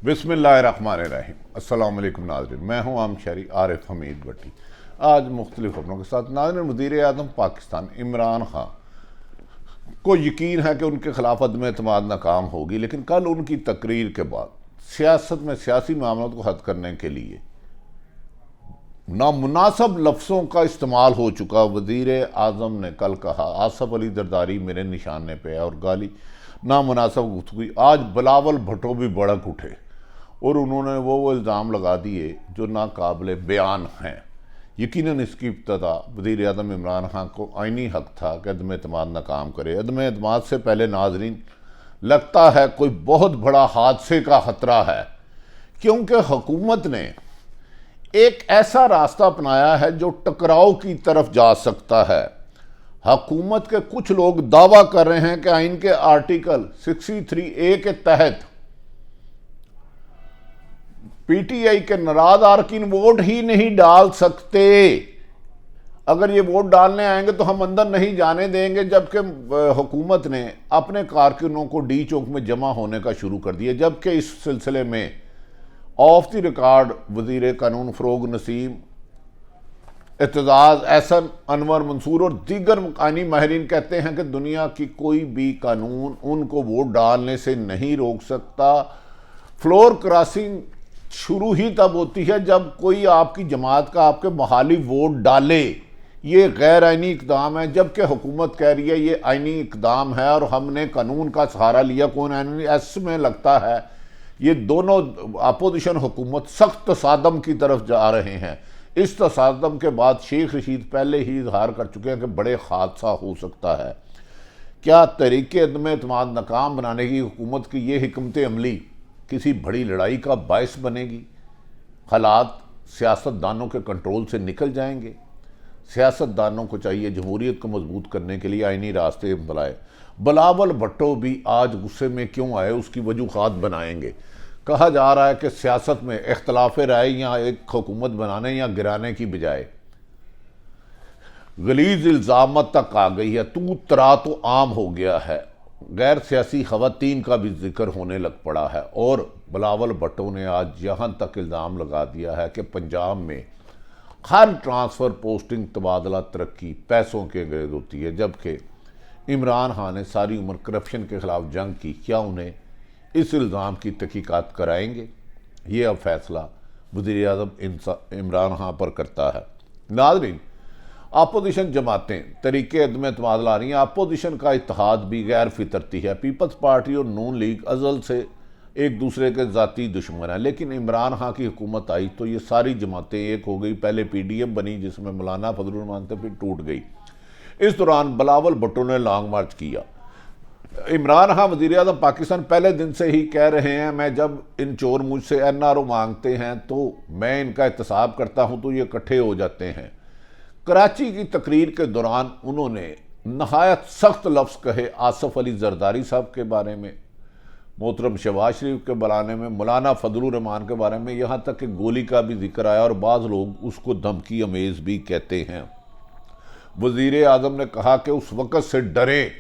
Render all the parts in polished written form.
बिस्मिल्लाहिर्रहमानिर्रहीम। अस्सलाम वालेकुम नाज़रीन, मैं हूँ आम शहरी आरिफ हमीद भट्टी। आज मुख्तलिफ खबरों के साथ नाज़रीन, वज़ीर आज़म पाकिस्तान इमरान खान को यकीन है कि उनके खिलाफ अदम एतमाद नाकाम होगी, लेकिन कल उनकी तकरीर के बाद सियासत में सियासी मामलों को हद करने के लिए नामुनासिब लफ्ज़ों का इस्तेमाल हो चुका। वज़ीर आज़म ने कल कहा आसफ अली जरदारी मेरे निशाने पे है और गाली नामुनासिब गुफ्तगू। आज बिलावल भुट्टो भी भड़क उठे और उन्होंने वो इल्ज़ाम लगा दिए जो नाकाबिल बयान हैं। यकीनन इसकी इब्तदा वज़ीर आज़म इमरान खान को आइनी हक़ था कि अदम एतमाद नाकाम करे। अदम एतमाद से पहले नाज़रीन लगता है कोई बहुत बड़ा हादसे का ख़तरा है, क्योंकि हुकूमत ने एक ऐसा रास्ता अपनाया है जो टकराव की तरफ जा सकता है। हुकूमत के कुछ लोग दावा कर रहे हैं कि आइन के आर्टिकल 63A के तहत पीटीआई के नाराज अरकान वोट ही नहीं डाल सकते। अगर ये वोट डालने आएंगे तो हम अंदर नहीं जाने देंगे, जबकि हुकूमत ने अपने कारकुनों को डी चौक में जमा होने का शुरू कर दिया। जबकि इस सिलसिले में ऑफ द रिकॉर्ड वज़ीर कानून फ़रोग नसीम, एतजाज़ एहसन, अनवर मंसूर और दीगर आइनी माहिरीन कहते हैं कि दुनिया की कोई भी कानून उनको वोट डालने से नहीं रोक सकता। फ्लोर क्रॉसिंग शुरू ही तब होती है जब कोई आपकी जमात का आपके मोहाली वोट डाले। ये गैर आइनी इकदाम है, जबकि हुकूमत कह रही है ये आइनी इकदाम है और हमने कानून का सहारा लिया। कौन आइनी? ऐसे में लगता है ये दोनों अपोजिशन हुकूमत सख्त तसादम की तरफ जा रहे हैं। इस तसादम के बाद शेख रशीद पहले ही इजहार कर चुके हैं कि बड़े हादसा हो सकता है। क्या तरीके अदम एतमाद नाकाम बनाने की हुकूमत की ये हिकमत अमली किसी बड़ी लड़ाई का बायस बनेगी? हालात सियासतदानों के कंट्रोल से निकल जाएंगे। सियासतदानों को चाहिए जमहूरियत को मजबूत करने के लिए आइनी रास्ते अपनाए। बिलावल भुट्टो भी आज गुस्से में क्यों आए उसकी वजूहात बनाएंगे। कहा जा रहा है कि सियासत में इख्तलाफ राय या एक हुकूमत बनाने या गिराने की बजाय गलीज इल्ज़ामत तक आ गई है। तू तरा तो आम हो गया है। गैर सियासी खवातीन का भी जिक्र होने लग पड़ा है और बिलावल भुट्टो ने आज यहाँ तक इल्ज़ाम लगा दिया है कि पंजाब में हर ट्रांसफ़र, पोस्टिंग, तबादला, तरक्की पैसों के गिर्द होती है। जबकि इमरान खान ने सारी उम्र करप्शन के ख़िलाफ़ जंग की। क्या उन्हें इस इल्ज़ाम की तहकीकात कराएंगे? ये अब फैसला वज़ीर आज़म इमरान खान पर करता है। नाज़रीन, अपोजिशन जमातें तरीके अदम एतमाद ला रही हैं। अपोजिशन का इत्तेहाद भी गैर फितरती है। पीपल्स पार्टी और नून लीग अज़ल से एक दूसरे के ज़ाती दुश्मन हैं, लेकिन इमरान खान की हुकूमत आई तो ये सारी जमातें एक हो गई। पहले PDM बनी जिसमें मौलाना फजलुर रहमान थे, फिर टूट गई। इस दौरान बिलावल भुट्टो ने लॉन्ग मार्च किया। इमरान खान वज़ीर आज़म पाकिस्तान पहले दिन से ही कह रहे हैं मैं जब इन चोर मुझसे NRO मांगते हैं तो मैं इनका एहतसाब करता हूँ तो ये इकट्ठे हो जाते हैं। कराची की तकरीर के दौरान उन्होंने नहायत सख्त लफ्ज़ कहे आसफ अली जरदारी साहब के बारे में, मोहतरम शहबाज शरीफ के बनाने में, मौलाना फजलुर रहमान के बारे में, यहाँ तक कि गोली का भी जिक्र आया और बाज़ लोग उसको धमकी अमेज़ भी कहते हैं। वज़ीर आज़म ने कहा कि उस वक़्त से डरे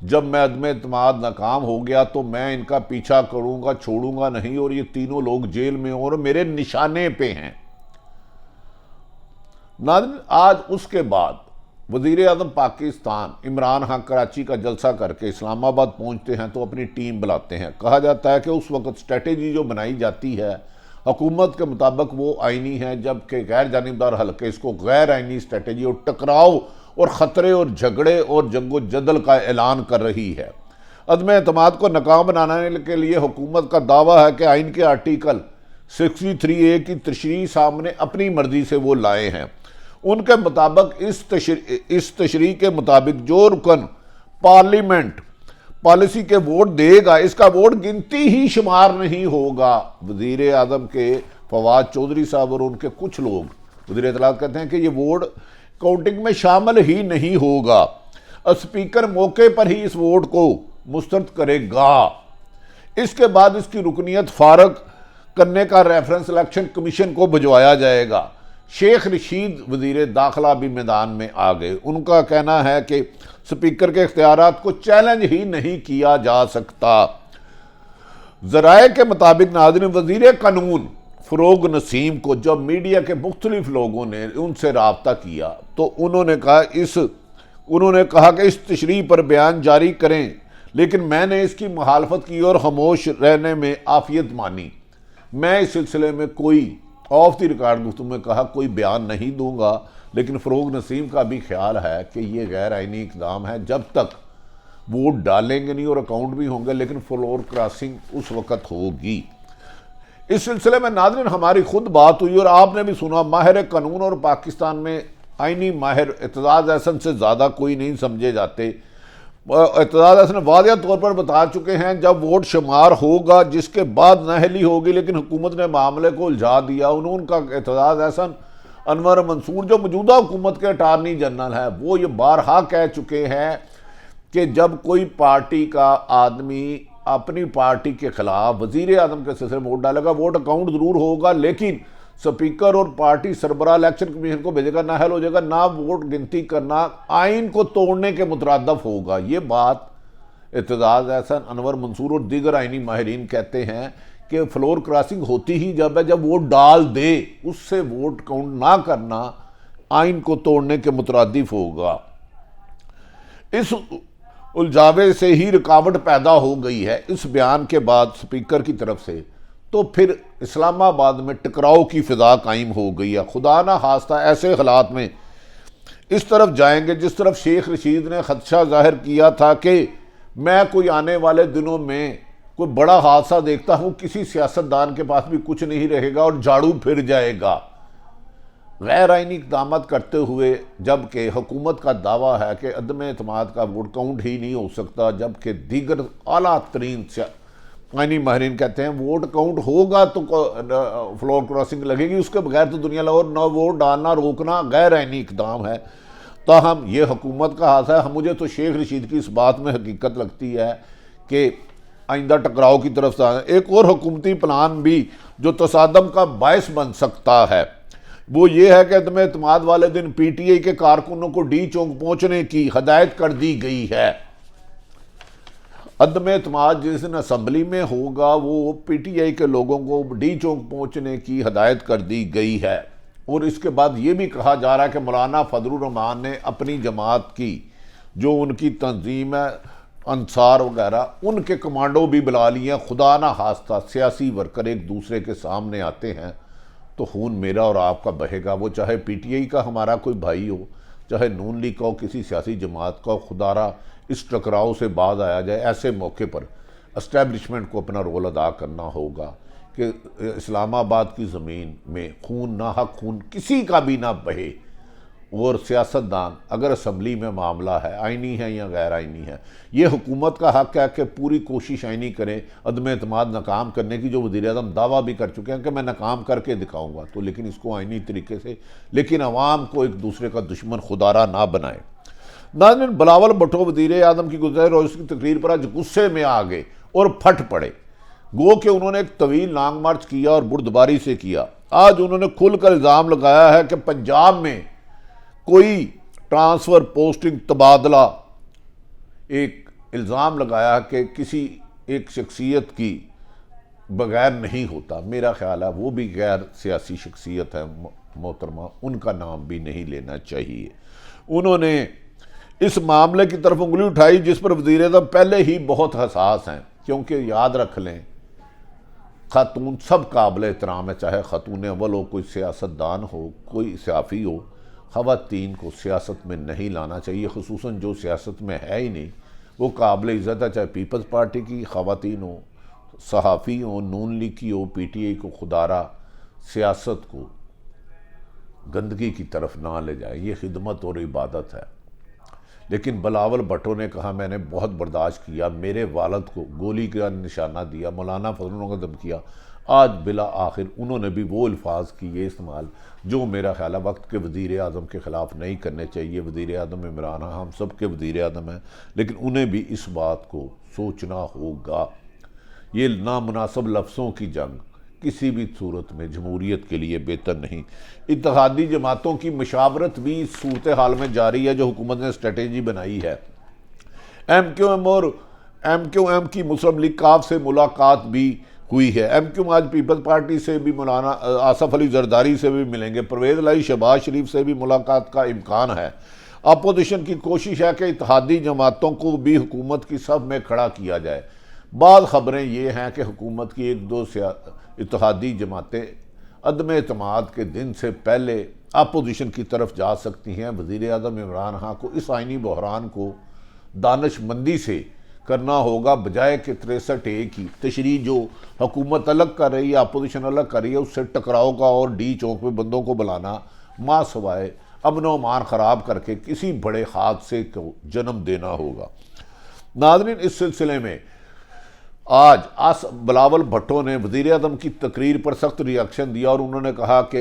जब मैं अदम एतमाद नाकाम हो गया तो मैं इनका पीछा करूँगा, छोड़ूंगा नहीं और ये तीनों लोग जेल में और मेरे निशाने पे हैं। नाज़रीन, आज उसके बाद वज़ीर आज़म पाकिस्तान इमरान खान कराची का जलसा करके इस्लामाबाद पहुंचते हैं तो अपनी टीम बुलाते हैं। कहा जाता है कि उस वक्त स्ट्रेटेजी जो बनाई जाती है हुकूमत के मुताबिक वो आइनी है, जबकि गैर जानिबदार हल्के इसको गैर आइनी स्ट्रेटेजी और टकराव और ख़तरे और झगड़े और जंगो जदल का ऐलान कर रही है। अदम एतमाद को नाकाम बनाने के लिए हुकूमत का दावा है कि आइन के आर्टिकल 63A की तशरीह सामने अपनी मर्जी से वो लाए हैं। उनके मुताबिक इस तशरीह के मुताबिक जो रुकन पार्लियामेंट पॉलिसी के वोट देगा इसका वोट गिनती ही शुमार नहीं होगा। वज़ीर आज़म के फवाद चौधरी साहब और उनके कुछ लोग वज़ीर इत्तलात कहते हैं कि ये वोट काउंटिंग में शामिल ही नहीं होगा। स्पीकर मौके पर ही इस वोट को मुस्तरद करेगा। इसके बाद इसकी रुकनीत फारग करने का रेफरेंस इलेक्शन कमीशन को भिजवाया जाएगा। शेख रशीद वज़ीर दाखिला भी मैदान में आ गए। उनका कहना है कि स्पीकर के इख्तियारात को चैलेंज ही नहीं किया जा सकता। ज़राए के मुताबिक नाज़रीन, वज़ीर कानून फ़रोग नसीम को जब मीडिया के मुख्तलिफ लोगों ने उनसे रब्ता किया तो उन्होंने कहा कि इस तशरीह पर बयान जारी करें, लेकिन मैंने इसकी मुखालफत की और खामोश रहने में आफियत मानी। मैं इस सिलसिले में कोई ऑफ द रिकॉर्ड गुफ्तगू में कहा कोई बयान नहीं दूंगा, लेकिन फ़रोग नसीम का भी ख्याल है कि ये गैर आइनी इक़दाम है। जब तक वोट डालेंगे नहीं और अकाउंट भी होंगे, लेकिन फ्लोर क्रॉसिंग उस वक़्त होगी। इस सिलसिले में नाज़रीन हमारी खुद बात हुई और आपने भी सुना, माहिर कानून और पाकिस्तान में आइनी माहिर एतजाज़ अहसन से ज़्यादा कोई नहीं समझे जाते। एतजाज़ अहसन वाज़ेह तौर पर बता चुके हैं जब वोट शुमार होगा जिसके बाद नाअहली होगी, लेकिन हुकूमत ने मामले को उलझा दिया। उनका एतजाज़ अहसन अनवर मंसूर जो मौजूदा हुकूमत के अटारनी जनरल हैं, वो ये बारहा कह चुके हैं कि जब कोई पार्टी का आदमी अपनी पार्टी के खिलाफ वज़ीर आज़म के सिलसिले में वोट डालेगा, वोट अकाउंट ज़रूर होगा, लेकिन स्पीकर और पार्टी सरबराह इलेक्शन कमीशन को भेजेगा, नाअहल हो जाएगा, ना वोट गिनती करना आइन को तोड़ने के मुतरादफ होगा। ये बात एतजाज़ अहसन, अनवर मंसूर और दीगर आइनी माहिरीन कहते हैं कि फ्लोर क्रॉसिंग होती ही जब है जब वोट डाल दे, उससे वोट काउंट ना करना आइन को तोड़ने के मुतरादिफ होगा। इस उलझावे से ही रुकावट पैदा हो गई है इस बयान के बाद स्पीकर की तरफ से, तो फिर इस्लामाबाद में टकराव की फिजा कायम हो गई है। खुदा ना खास्ता ऐसे हालात में इस तरफ जाएंगे जिस तरफ शेख रशीद ने खदशा जाहिर किया था कि मैं कोई आने वाले दिनों में कोई बड़ा हादसा देखता हूं, किसी सियासतदान के पास भी कुछ नहीं रहेगा और झाड़ू फिर जाएगा। गैर आइनी इक़दाम करते हुए जबकि हुकूमत का दावा है कि अदम एतमाद का वोट काउंट ही नहीं हो सकता, जबकि दीगर आला तरीन आइनी माहिरीन कहते हैं वोट काउंट होगा तो फ्लोर क्रॉसिंग लगेगी, उसके बगैर तो दुनिया और न वोट डालना रोकना गैर आइनी इक़दाम है। ताहम ये हुकूमत का हादसा है। मुझे तो शेख रशीद की इस बात में हकीकत लगती है कि आइंदा टकराव की तरफ से एक और हुकूमती प्लान भी जो तसादम का बायस बन सकता है, वो ये है कि अदम एतमाद वाले दिन PTI के कारकुनों को डी चौक पहुंचने की हदायत कर दी गई है। अदम एतमाद जिस दिन असम्बली में होगा वो PTI के लोगों को डी चौक पहुंचने की हदायत कर दी गई है। और इसके बाद ये भी कहा जा रहा है कि मौलाना फजलुर रहमान ने अपनी जमात की जो उनकी तंजीम है अंसार वगैरह, उनके कमांडो भी बुला लिए। खुदा ना खास्ता सियासी वर्कर एक दूसरे के सामने आते हैं तो खून मेरा और आपका बहेगा, वो चाहे PTI का हमारा कोई भाई हो, चाहे नून लीग का हो, किसी सियासी जमात का हो। खुदारा इस टकराव से बाज आया जाए। ऐसे मौके पर एस्टैब्लिशमेंट को अपना रोल अदा करना होगा कि इस्लामाबाद की ज़मीन में खून ना हक खून किसी का भी ना बहे। और सियासतदान अगर असम्बली में मामला है, आइनी है या गैर आइनी है, ये हुकूमत का हक है कि पूरी कोशिश आइनी करें अदम एतमाद नाकाम करने की, जो वज़ीर आज़म दावा भी कर चुके हैं कि मैं नाकाम करके दिखाऊंगा। तो लेकिन इसको आइनी तरीके से, लेकिन अवाम को एक दूसरे का दुश्मन खुदारा ना बनाए। नाज़रीन, बिलावल भुट्टो वज़ीर आज़म की गुज़रे रोज़ की तकरीर पर आज गुस्से में आ गए और फट पड़े। गो कि उन्होंने एक तवील लॉन्ग मार्च किया और बुर्दबारी से किया। आज उन्होंने खुलकर इल्ज़ाम लगाया है कि पंजाब में कोई ट्रांसफ़र पोस्टिंग तबादला, एक इल्ज़ाम लगाया कि किसी एक शख्सियत की बगैर नहीं होता। मेरा ख्याल है वो भी गैर सियासी शख्सियत है मोहतरमा, उनका नाम भी नहीं लेना चाहिए। उन्होंने इस मामले की तरफ उंगली उठाई जिस पर वज़ीर आज़म पहले ही बहुत हसास हैं, क्योंकि याद रख लें खातून सब काबिल एहतराम है, चाहे खातून अव्वल हो, कोई सियासतदान हो, कोई सयाफ़ी हो, ख़वातीन को सियासत में नहीं लाना चाहिए, खुसूसन जो सियासत में है ही नहीं वो काबिल इज़्ज़त है, चाहे पीपल्स पार्टी की ख़वातीन हो, सहाफ़ी हो, नून लीग की हो, PTI को खुदारा सियासत को गंदगी की तरफ ना ले जाए, ये खिदमत और इबादत है। लेकिन बिलावल भुट्टो ने कहा मैंने बहुत बर्दाश्त किया, मेरे वालद को गोली का निशाना दिया, मौलाना फजल को दम किया। आज बिला आखिर उन्होंने भी वो अल्फाज किए इस्तेमाल जो मेरा ख्याल है वक्त के वज़ीर आज़म के ख़िलाफ़ नहीं करने चाहिए। वज़ीर आज़म इमरान हम सब के वज़ीर आज़म हैं, लेकिन उन्हें भी इस बात को सोचना होगा। ये नामुनासिब लफ्ज़ों की जंग किसी भी सूरत में जमहूरियत के लिए बेहतर नहीं। इत्तेहादी जमातों की मशावरत भी इस सूरत हाल में जारी है जो हुकूमत ने स्ट्रेटेजी बनाई है। MQM और MQM की मुस्लिम लीग काफ से मुलाकात भी हुई है। MQM आज पीपल्स पार्टी से भी मौलाना आसफ अली जरदारी से भी मिलेंगे। परवेज लाई शहबाज शरीफ से भी मुलाकात का इम्कान है। अपोजिशन की कोशिश है कि इत्तेहादी जमातों को भी हुकूमत की सफ में खड़ा किया जाए। बाद खबरें ये हैं कि हुकूमत की एक दो इत्तेहादी जमातें अदम एतमाद के दिन से पहले अपोजिशन की तरफ जा सकती हैं। वज़ीर आज़म इमरान खान को इस आइनी बहरान को दानिशमंदी से करना होगा, बजाय कि 63A की तशरीह जो हुकूमत अलग कर रही है, अपोजिशन अलग कर रही है, उससे टकराव का और डी चौक में बंदों को बुलाना माँ सवाए अमन व अमान ख़राब करके किसी बड़े हादसे को जन्म देना होगा। नाज़रीन, इस सिलसिले में आज बिलावल भुट्टो ने वज़ीर आज़म की तकरीर पर सख्त रिएक्शन दिया और उन्होंने कहा कि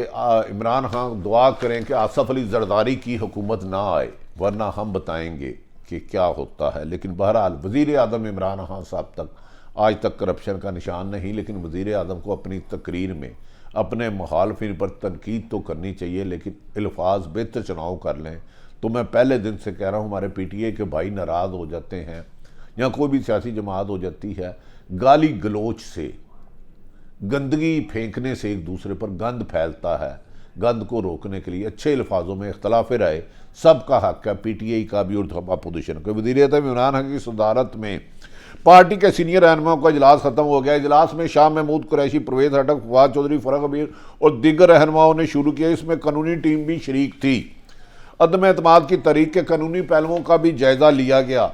इमरान खान दुआ करें कि आसफ अली जरदारी की हुकूमत ना आए, वरना हम बताएंगे कि क्या होता है। लेकिन बहरहाल वज़ीर आज़म इमरान खान साहब आज तक करप्शन का निशान नहीं, लेकिन वज़ीर आज़म को अपनी तकरीर में अपने मुखालफिन पर तनकीद तो करनी चाहिए, लेकिन अल्फाज बेहतर चुनाव कर लें। तो मैं पहले दिन से कह रहा हूँ, हमारे PTI के भाई नाराज़ हो जाते हैं या कोई भी सियासी जमात हो जाती है, गाली गलोच से, गंदगी फेंकने से एक दूसरे पर गंद फैलता है। गंद को रोकने के लिए अच्छे अल्फाजों में इख्तलाफ राय सबका हक है, PTI का भी और अपोजिशन का। वज़ीर आज़म इमरान खान की सदारत में पार्टी के सीनियर रहनुमाओं का इजलास खत्म हो गया। इजलास में शाह महमूद कुरैशी, परवेज खटक, फवाद चौधरी, फरग अमीर और दीगर रहनुमाओं ने शुरू किया। इसमें कानूनी टीम भी शरीक थी। अदम एतमाद की तहरीक के कानूनी पहलुओं का भी जायजा लिया गया।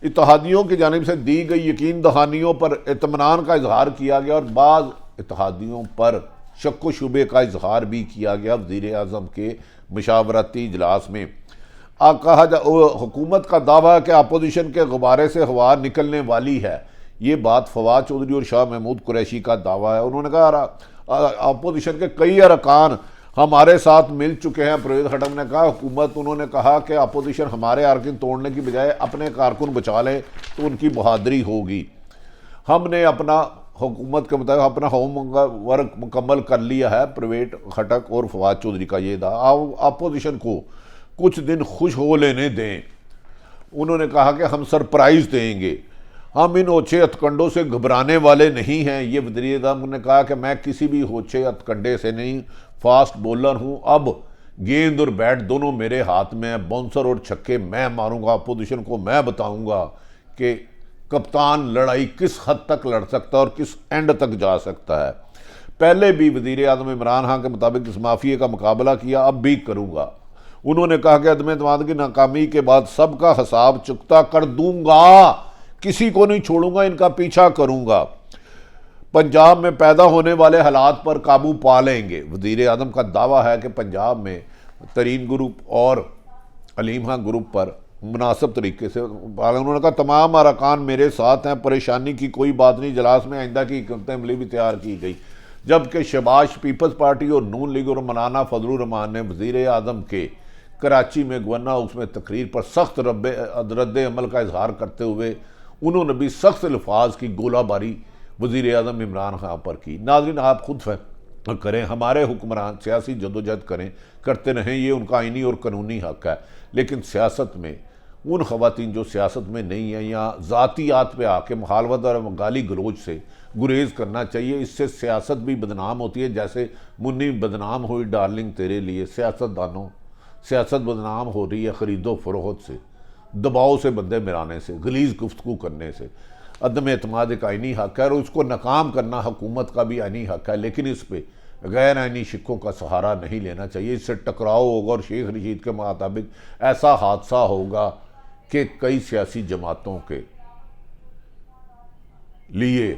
इत्तेहादियों की जानिब से दी गई यकीन दहानियों पर इत्मीनान का इजहार किया गया और बाज़ इत्तेहादियों पर शक व शुबे का इजहार भी किया गया। वज़ीर आज़म के मशावरती इजलास में हुकूमत का दावा है कि अपोजिशन के गुब्बारे से हवा निकलने वाली है। ये बात फवाद चौधरी और शाह महमूद कुरैशी का दावा है। उन्होंने कहा अपोजिशन के कई अरकान हमारे साथ मिल चुके हैं। परवेज खटक ने कहा हुकूमत, उन्होंने कहा कि अपोजिशन हमारे अरकान तोड़ने की बजाय अपने कारकुन बचा ले तो उनकी बहादुरी होगी। हमने अपना हुकूमत के मुताबिक अपना होमवर्क मुकम्मल कर लिया है। परवेज खटक और फवाद चौधरी का ये दावा। अपोजिशन को कुछ दिन खुश हो लेने दें। उन्होंने कहा कि हम सरप्राइज़ देंगे, हम इन ओछे हथकंडों से घबराने वाले नहीं हैं। ये वज़ीर आज़म ने कहा कि मैं किसी भी ओछे हथकंडे से नहीं, फास्ट बॉलर हूँ। अब गेंद और बैट दोनों मेरे हाथ में है, बाउंसर और छक्के मैं मारूंगा। अपोजिशन को मैं बताऊंगा कि कप्तान लड़ाई किस हद तक लड़ सकता है और किस एंड तक जा सकता है। पहले भी वज़ीर आज़म इमरान खान के मुताबिक इस माफिया का मुकाबला किया, अब भी करूँगा। उन्होंने कहा कि अदम एतमाद की नाकामी के बाद सबका हिसाब चुकता कर दूंगा, किसी को नहीं छोड़ूंगा, इनका पीछा करूंगा। पंजाब में पैदा होने वाले हालात पर काबू पा लेंगे। वज़ीर आज़म का दावा है कि पंजाब में तरीन ग्रुप और अलीम खान ग्रुप पर मुनासिब तरीके से उन्होंने कहा तमाम अरकान मेरे साथ हैं, परेशानी की कोई बात नहीं। इजलास में आइंदा की हिकमत अमली भी तैयार की गई। जबकि शहबाज पीपल्स पार्टी और नून लीग और मौलाना फजलुर रहमान ने वज़ीर आज़म के कराची में गवर्नर हाउस में तकरीर पर सख्त रद्द अमल का इजहार करते हुए उन्होंने भी सख्त अल्फाज की गोलाबारी वज़ीर आज़म इमरान खान पर की। नाज़रीन, आप खुद फैसला करें, हमारे हुक्मरान सियासी जदोजहद करते रहें, ये उनका आइनी और कानूनी हक है। लेकिन सियासत में उन ख़वातीन जो सियासत में नहीं है या ज़ातियात पे आके मुखालफत और गाली गलोच से गुरेज करना चाहिए। इससे सियासत भी बदनाम होती है, जैसे मुन्नी बदनाम हुई डार्लिंग तेरे लिए। सियासतदानों, सियासत बदनाम हो रही है खरीदो फरोख्त से, दबाव से, बंदे मिलाने से, गलीज गुफ्तगू करने से। अदम एतमाद एक आइनी हक है और उसको नाकाम करना हुकूमत का भी आइनी हक है, लेकिन इस पर गैर आइनी शिक्कों का सहारा नहीं लेना चाहिए। इससे टकराव होगा और शेख रशीद के मुताबिक ऐसा हादसा होगा कि कई सियासी जमातों के लिए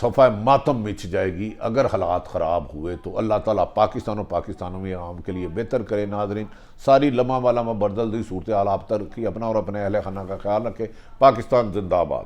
सफ़ा मातम मिच जाएगी अगर हालात ख़राब हुए तो। अल्लाह ताला पाकिस्तान और पाकिस्तानों में आवाम के लिए बेहतर करे। नाज़रीन, सारी लम्हा वाला बरदल सूरत हाल आप तक की अपना और अपने अहल खाना का ख्याल रखें। पाकिस्तान जिंदाबाद।